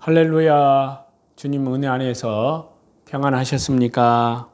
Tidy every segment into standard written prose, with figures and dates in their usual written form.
할렐루야. 주님 은혜 안에서 평안하셨습니까?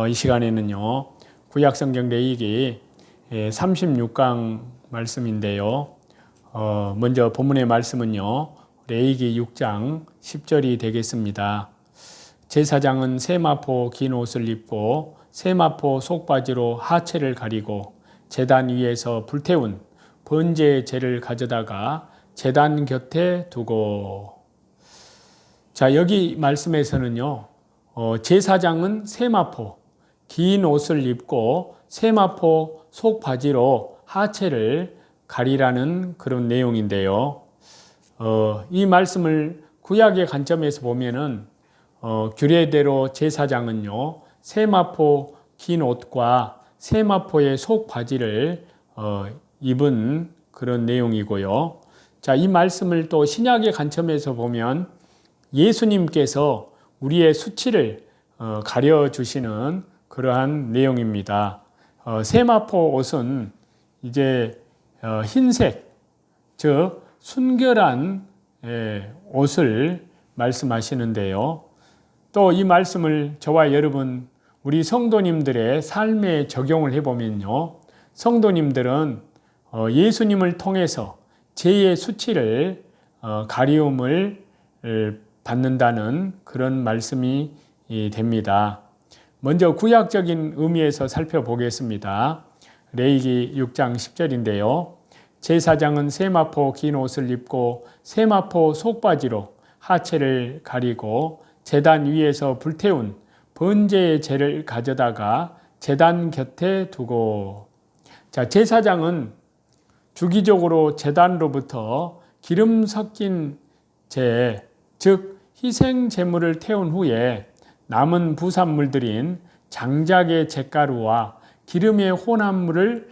이 시간에는요, 구약성경 레위기 36강 말씀인데요. 먼저 본문의 말씀은요, 레위기 6장 10절이 되겠습니다. 제사장은 세마포 긴 옷을 입고 세마포 속바지로 하체를 가리고 제단 위에서 불태운 번제의 재를 가져다가 제단 곁에 두고. 자, 여기 말씀에서는요, 제사장은 세마포 긴 옷을 입고 세마포 속바지로 하체를 가리라는 그런 내용인데요. 이 말씀을 구약의 관점에서 보면은 규례대로 제사장은요, 세마포 긴 옷과 세마포의 속바지를 입은 그런 내용이고요. 자, 이 말씀을 또 신약의 관점에서 보면 예수님께서 우리의 수치를 가려주시는 그러한 내용입니다. 세마포 옷은 이제 흰색, 즉 순결한 옷을 말씀하시는데요. 또 이 말씀을 저와 여러분, 우리 성도님들의 삶에 적용을 해보면요, 성도님들은 예수님을 통해서 죄의 수치를 가리움을 받는다는 그런 말씀이 됩니다. 먼저 구약적인 의미에서 살펴보겠습니다. 레위기 6장 10절인데요. 제사장은 세마포 긴 옷을 입고 세마포 속바지로 하체를 가리고 제단 위에서 불태운 번제의 재를 가져다가 제단 곁에 두고. 자, 제사장은 주기적으로 제단으로부터 기름 섞인 재, 즉 희생 제물을 태운 후에 남은 부산물들인 장작의 잿가루와 기름의 혼합물을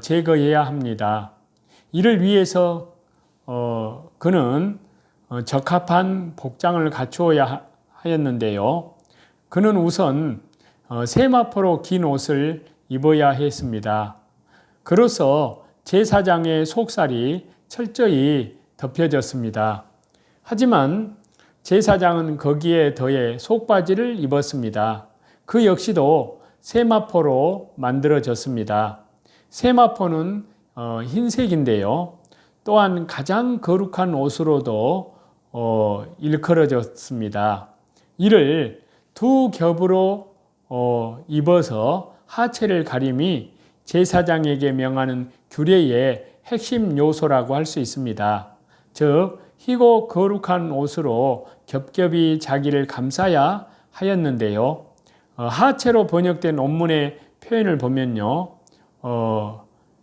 제거해야 합니다. 이를 위해서 그는 적합한 복장을 갖추어야 하였는데요. 그는 우선 세마포로 긴 옷을 입어야 했습니다. 그로써 제사장의 속살이 철저히 덮여졌습니다. 하지만 제사장은 거기에 더해 속바지를 입었습니다. 그 역시도 세마포로 만들어졌습니다. 세마포는 흰색인데요. 또한 가장 거룩한 옷으로도 일컬어졌습니다. 이를 두 겹으로 입어서 하체를 가림이 제사장에게 명하는 규례의 핵심 요소라고 할 수 있습니다. 즉 희고 거룩한 옷으로 겹겹이 자기를 감싸야 하였는데요. 하체로 번역된 원문의 표현을 보면요,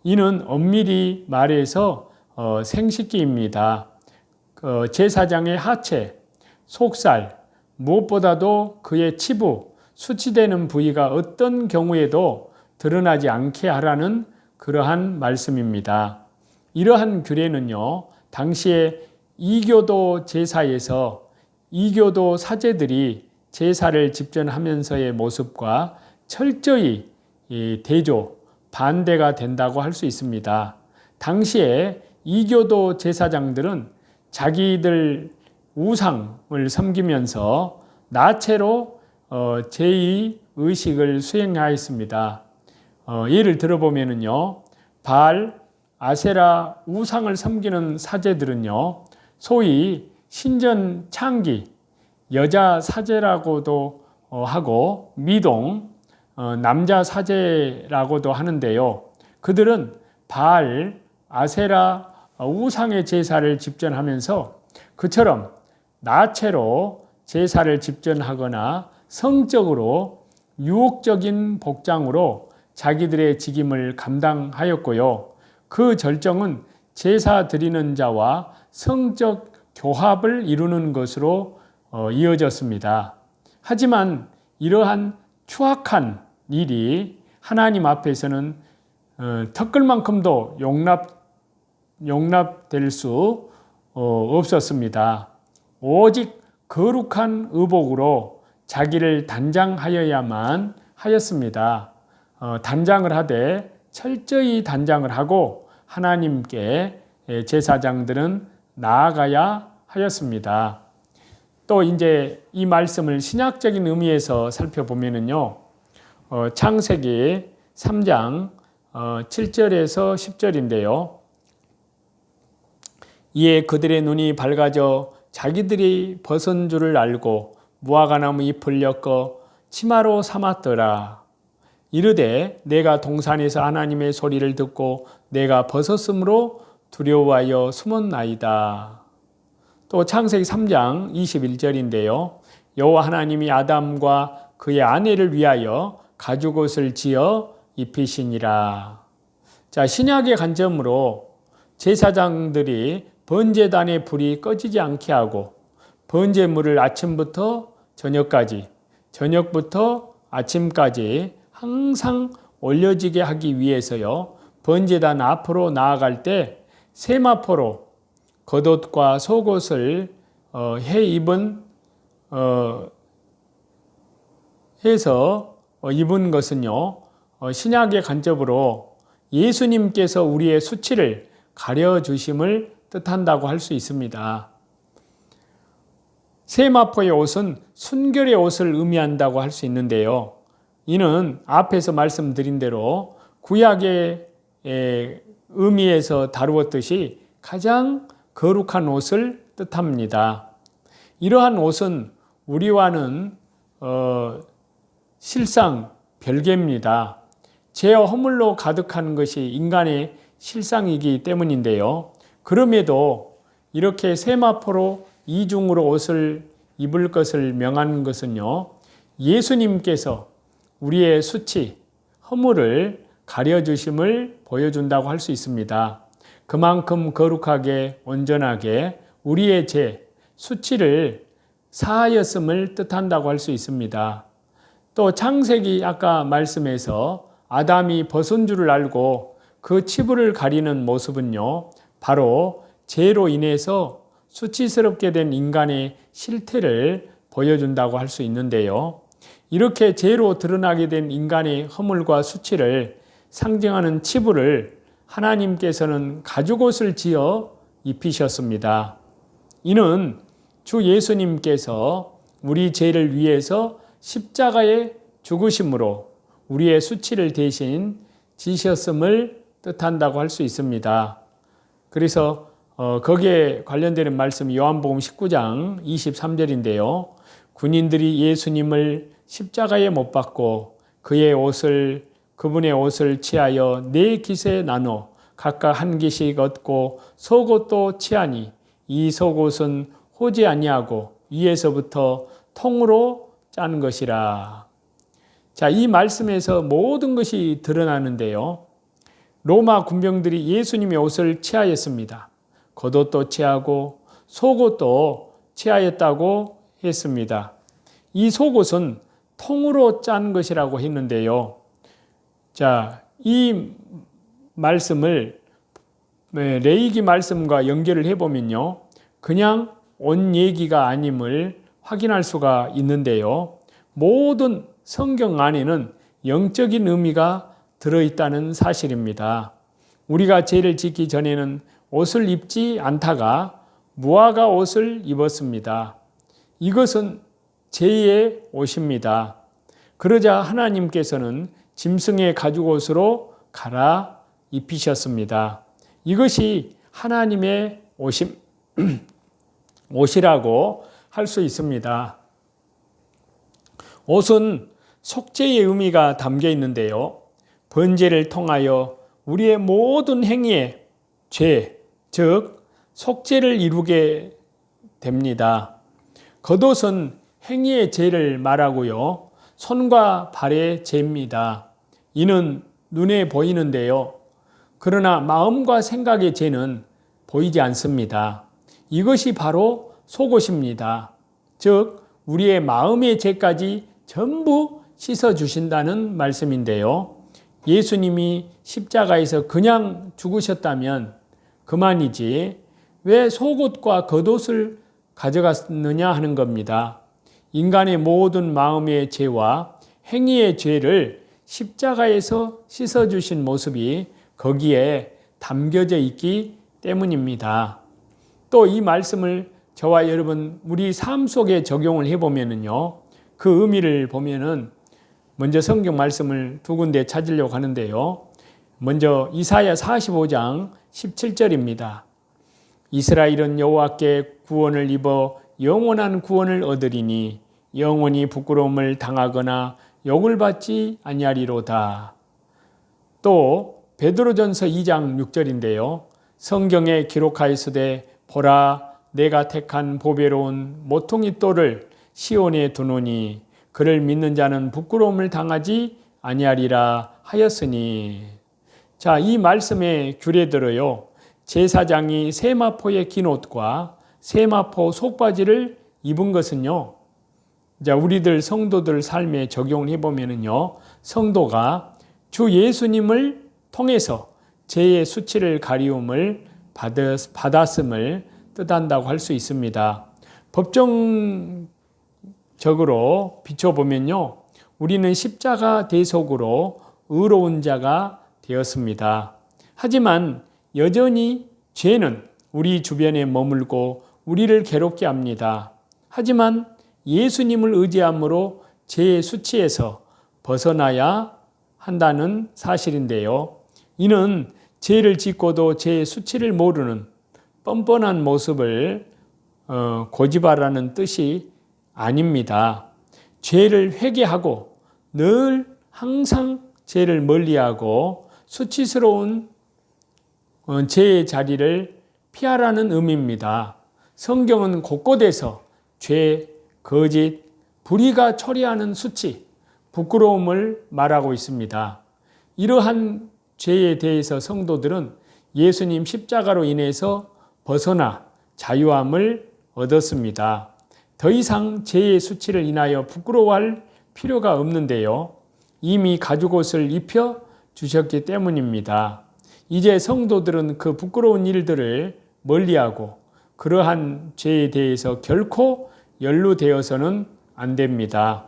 이는 엄밀히 말해서 생식기입니다. 제사장의 하체, 속살, 무엇보다도 그의 치부, 수치되는 부위가 어떤 경우에도 드러나지 않게 하라는 그러한 말씀입니다. 이러한 규례는요, 당시에 이교도 제사에서 이교도 사제들이 제사를 집전하면서의 모습과 철저히 대조, 반대가 된다고 할 수 있습니다. 당시에 이교도 제사장들은 자기들 우상을 섬기면서 나체로 제의 의식을 수행하였습니다. 예를 들어보면요, 바알, 아세라 우상을 섬기는 사제들은요, 소위 신전 창기, 여자 사제라고도 하고 미동, 남자 사제라고도 하는데요. 그들은 바알, 아세라 우상의 제사를 집전하면서 그처럼 나체로 제사를 집전하거나 성적으로 유혹적인 복장으로 자기들의 직임을 감당하였고요. 그 절정은 제사 드리는 자와 성적 교합을 이루는 것으로 이어졌습니다. 하지만 이러한 추악한 일이 하나님 앞에서는 턱걸만큼도 용납될 수 없었습니다. 오직 거룩한 의복으로 자기를 단장하여야만 하였습니다. 단장을 하되 철저히 단장을 하고 하나님께 제사장들은 나아가야 하였습니다. 또 이제 이 말씀을 신약적인 의미에서 살펴보면은요, 창세기 3장 7절에서 10절인데요. 이에 그들의 눈이 밝아져 자기들이 벗은 줄을 알고 무화과나무 잎을 엮어 치마로 삼았더라. 이르되 내가 동산에서 하나님의 소리를 듣고 내가 벗었으므로 두려워하여 숨었나이다. 또 창세기 3장 21절인데요. 여호와 하나님이 아담과 그의 아내를 위하여 가죽옷을 지어 입히시니라. 자, 신약의 관점으로 제사장들이 번제단의 불이 꺼지지 않게 하고 번제물을 아침부터 저녁까지, 저녁부터 아침까지 항상 올려지게 하기 위해서요. 번제단 앞으로 나아갈 때 세마포로 겉옷과 속옷을 해서 입은 것은요. 신약의 관점으로 예수님께서 우리의 수치를 가려주심을 뜻한다고 할 수 있습니다. 세마포의 옷은 순결의 옷을 의미한다고 할 수 있는데요. 이는 앞에서 말씀드린 대로 구약의 의미에서 다루었듯이 가장 거룩한 옷을 뜻합니다. 이러한 옷은 우리와는 실상 별개입니다. 죄와 허물로 가득한 것이 인간의 실상이기 때문인데요. 그럼에도 이렇게 세마포로 이중으로 옷을 입을 것을 명한 것은요, 예수님께서 우리의 수치, 허물을 가려주심을 보여준다고 할 수 있습니다. 그만큼 거룩하게 온전하게 우리의 죄, 수치를 사하였음을 뜻한다고 할 수 있습니다. 또 창세기 아까 말씀에서 아담이 벗은 줄을 알고 그 치부를 가리는 모습은요, 바로 죄로 인해서 수치스럽게 된 인간의 실태를 보여준다고 할 수 있는데요. 이렇게 죄로 드러나게 된 인간의 허물과 수치를 상징하는 치부를 하나님께서는 가죽옷을 지어 입히셨습니다. 이는 주 예수님께서 우리 죄를 위해서 십자가에 죽으심으로 우리의 수치를 대신 지셨음을 뜻한다고 할 수 있습니다. 그래서 거기에 관련되는 말씀이 요한복음 19장 23절인데요. 군인들이 예수님을 십자가에 못 박고 그분의 옷을 취하여 네 깃에 나눠 각각 한 깃씩 얻고 속옷도 취하니 이 속옷은 호지 아니하고 위에서부터 통으로 짠 것이라. 자, 이 말씀에서 모든 것이 드러나는데요. 로마 군병들이 예수님의 옷을 취하였습니다. 겉옷도 취하고 속옷도 취하였다고 했습니다. 이 속옷은 통으로 짠 것이라고 했는데요. 자, 이 말씀을 레위기 말씀과 연결을 해보면요. 그냥 옷 얘기가 아님을 확인할 수가 있는데요. 모든 성경 안에는 영적인 의미가 들어있다는 사실입니다. 우리가 죄를 짓기 전에는 옷을 입지 않다가 무화과 옷을 입었습니다. 이것은 죄의 옷입니다. 그러자 하나님께서는 짐승의 가죽옷으로 갈아 입히셨습니다. 이것이 하나님의 옷이라고 할 수 있습니다. 옷은 속죄의 의미가 담겨 있는데요. 번제를 통하여 우리의 모든 행위의 죄, 즉 속죄를 이루게 됩니다. 겉옷은 행위의 죄를 말하고요. 손과 발의 죄입니다. 이는 눈에 보이는데요. 그러나 마음과 생각의 죄는 보이지 않습니다. 이것이 바로 속옷입니다. 즉 우리의 마음의 죄까지 전부 씻어주신다는 말씀인데요. 예수님이 십자가에서 그냥 죽으셨다면 그만이지 왜 속옷과 겉옷을 가져갔느냐 하는 겁니다. 인간의 모든 마음의 죄와 행위의 죄를 십자가에서 씻어주신 모습이 거기에 담겨져 있기 때문입니다. 또 이 말씀을 저와 여러분 우리 삶 속에 적용을 해보면은요, 그 의미를 보면은 먼저 성경 말씀을 두 군데 찾으려고 하는데요. 먼저 이사야 45장 17절입니다. 이스라엘은 여호와께 구원을 입어 영원한 구원을 얻으리니 영원히 부끄러움을 당하거나 욕을 받지 아니하리로다. 또 베드로전서 2장 6절인데요. 성경에 기록하였으되 보라 내가 택한 보배로운 모퉁이 돌을 시온에 두노니 그를 믿는 자는 부끄러움을 당하지 아니하리라 하였으니. 자, 이 말씀에 규례대로요, 제사장이 세마포의 긴 옷과 세마포 속바지를 입은 것은요, 자, 우리들 성도들 삶에 적용을 해보면은요, 성도가 주 예수님을 통해서 죄의 수치를 가리움을 받았음을 뜻한다고 할 수 있습니다. 법정적으로 비춰보면요, 우리는 십자가 대속으로 의로운 자가 되었습니다. 하지만 여전히 죄는 우리 주변에 머물고 우리를 괴롭게 합니다. 하지만 예수님을 의지함으로 죄의 수치에서 벗어나야 한다는 사실인데요. 이는 죄를 짓고도 죄의 수치를 모르는 뻔뻔한 모습을 고집하라는 뜻이 아닙니다. 죄를 회개하고 늘 항상 죄를 멀리하고 수치스러운 죄의 자리를 피하라는 의미입니다. 성경은 곳곳에서 죄, 거짓, 불의가 초래하는 수치, 부끄러움을 말하고 있습니다. 이러한 죄에 대해서 성도들은 예수님 십자가로 인해서 벗어나 자유함을 얻었습니다. 더 이상 죄의 수치를 인하여 부끄러워할 필요가 없는데요. 이미 가죽옷을 입혀 주셨기 때문입니다. 이제 성도들은 그 부끄러운 일들을 멀리하고 그러한 죄에 대해서 결코 연루되어서는 안 됩니다.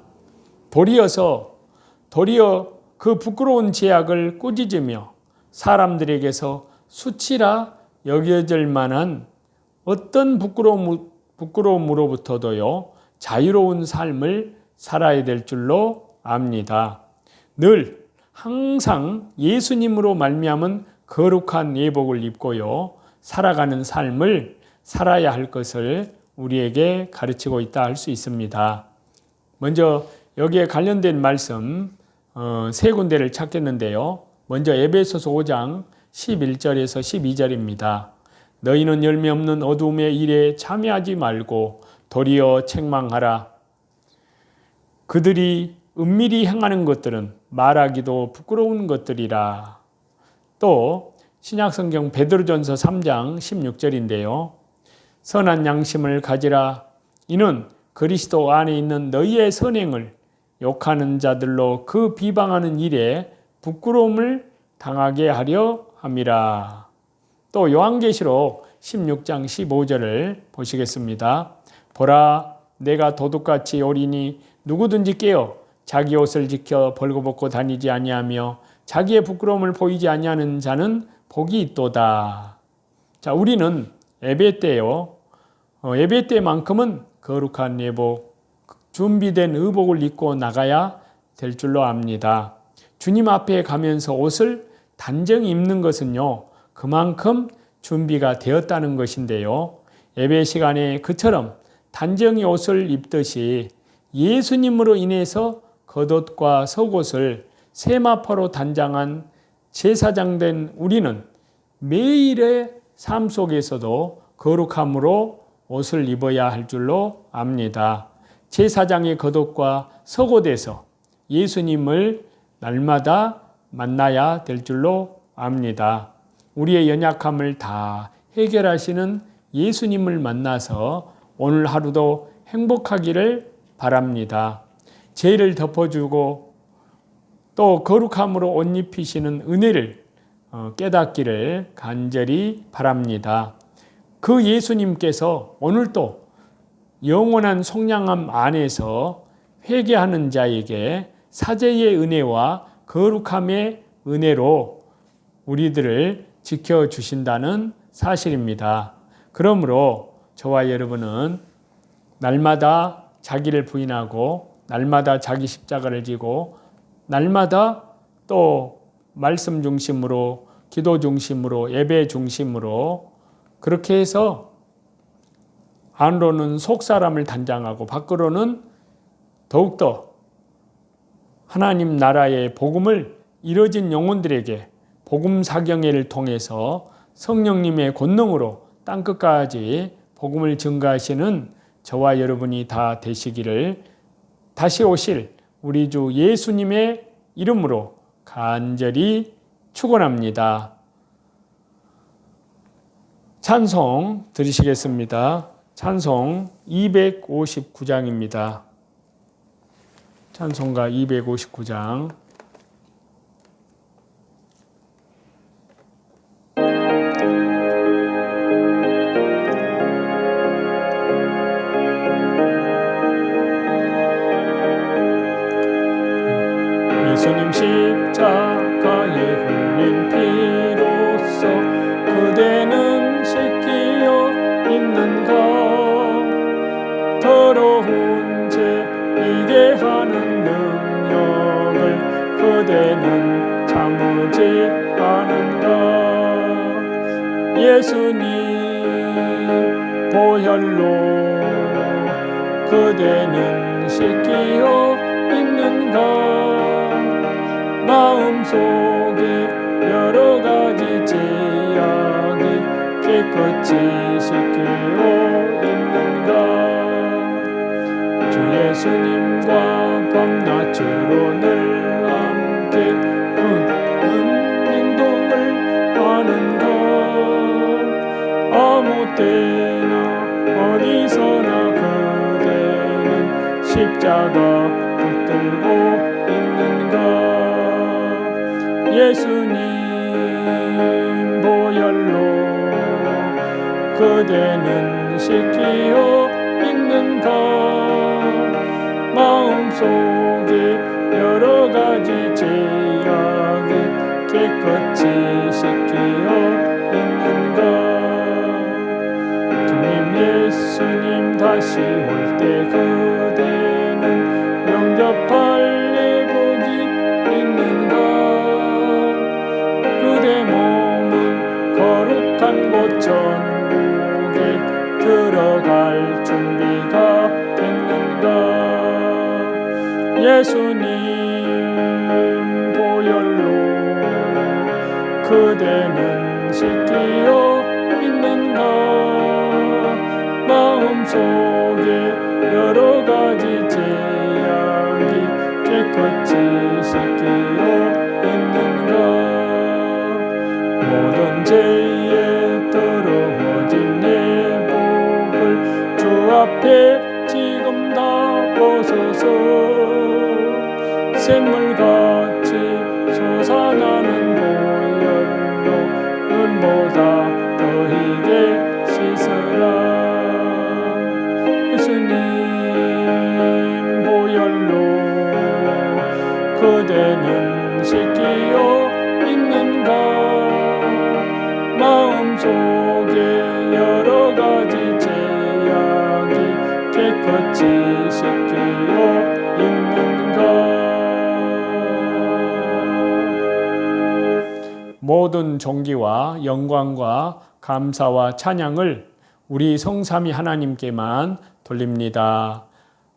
도리어 그 부끄러운 죄악을 꾸짖으며 사람들에게서 수치라 여겨질 만한 어떤 부끄러움으로부터도요, 자유로운 삶을 살아야 될 줄로 압니다. 늘 항상 예수님으로 말미암은 거룩한 예복을 입고요, 살아가는 삶을 살아야 할 것을 우리에게 가르치고 있다 할 수 있습니다. 먼저 여기에 관련된 말씀 세 군데를 찾겠는데요. 먼저 에베소서 5장 11절에서 12절입니다. 너희는 열매 없는 어두움의 일에 참여하지 말고 도리어 책망하라. 그들이 은밀히 행하는 것들은 말하기도 부끄러운 것들이라. 또 신약성경 베드로전서 3장 16절인데요. 선한 양심을 가지라. 이는 그리스도 안에 있는 너희의 선행을 욕하는 자들로 그 비방하는 일에 부끄러움을 당하게 하려 함이라. 또 요한계시록 16장 15절을 보시겠습니다. 보라, 내가 도둑같이 오리니 누구든지 깨어 자기 옷을 지켜 벌거벗고 다니지 아니하며 자기의 부끄러움을 보이지 아니하는 자는 복이 있도다. 자, 우리는 예배 때요, 예배 때만큼은 거룩한 예복, 준비된 의복을 입고 나가야 될 줄로 압니다. 주님 앞에 가면서 옷을 단정히 입는 것은요, 그만큼 준비가 되었다는 것인데요. 예배 시간에 그처럼 단정히 옷을 입듯이 예수님으로 인해서 겉옷과 속옷을 세마포로 단장한 제사장된 우리는 매일의 삶 속에서도 거룩함으로 옷을 입어야 할 줄로 압니다. 제사장의 겉옷과 속옷에서 예수님을 날마다 만나야 될 줄로 압니다. 우리의 연약함을 다 해결하시는 예수님을 만나서 오늘 하루도 행복하기를 바랍니다. 죄를 덮어주고 또 거룩함으로 옷 입히시는 은혜를 깨닫기를 간절히 바랍니다. 그 예수님께서 오늘도 영원한 속량함 안에서 회개하는 자에게 사죄의 은혜와 거룩함의 은혜로 우리들을 지켜주신다는 사실입니다. 그러므로 저와 여러분은 날마다 자기를 부인하고 날마다 자기 십자가를 지고 날마다 또 말씀 중심으로 기도 중심으로 예배 중심으로 그렇게 해서 안으로는 속사람을 단장하고 밖으로는 더욱더 하나님 나라의 복음을 이뤄진 영혼들에게 복음 사경회를 통해서 성령님의 권능으로 땅끝까지 복음을 증거하시는 저와 여러분이 다 되시기를 다시 오실 우리 주 예수님의 이름으로 간절히 축원합니다. 찬송 들으시겠습니다. 찬송 259장입니다. 찬송가 259장. 예수님 십자가에 흘린 피로써 그대는 씻기어 있는가. 더러운 죄 이게 하는 능력을 그대는 참으지 않은가. 예수님 보혈로 그대는 씻기어 있는가. 마음속에 여러 가지 죄악이 깨끗이 씻기어 있는가. 주 예수님과 밤낮 주로 늘 함께 그런 행동을 하는가. 아무 때나 어디서나 그대는 십자가 붙들고 있는가. 예수님 보혈로 그대는 씻기어 있는가. 마음속에 여러 가지 죄악이 깨끗이 씻기어 있는가. 주님 예수님 다시 올 때 그대는 영접할 내복이 있는가. 그대 몸은 거룩한 곳 천국에 들어갈 준비가 됐는가. 예수님 보혈로 그대는 씻기어 있는가. 마음속에 여러 가지 죄악이 깨끗이 씻기어 있는가. 모든 죄에 더러워진 내 복을 주 앞에 지금 다 벗어서 샘물같이 솟아나는 보혈로 눈보다 더히게 씻으라. 예수님 보혈로 그대는 씻기어 있는가. 마음속에 여러 가지 죄악이 깨끗이 씻기어 있는가. 모든 존귀와 영광과 감사와 찬양을 우리 성삼위 하나님께만 돌립니다.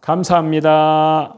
감사합니다.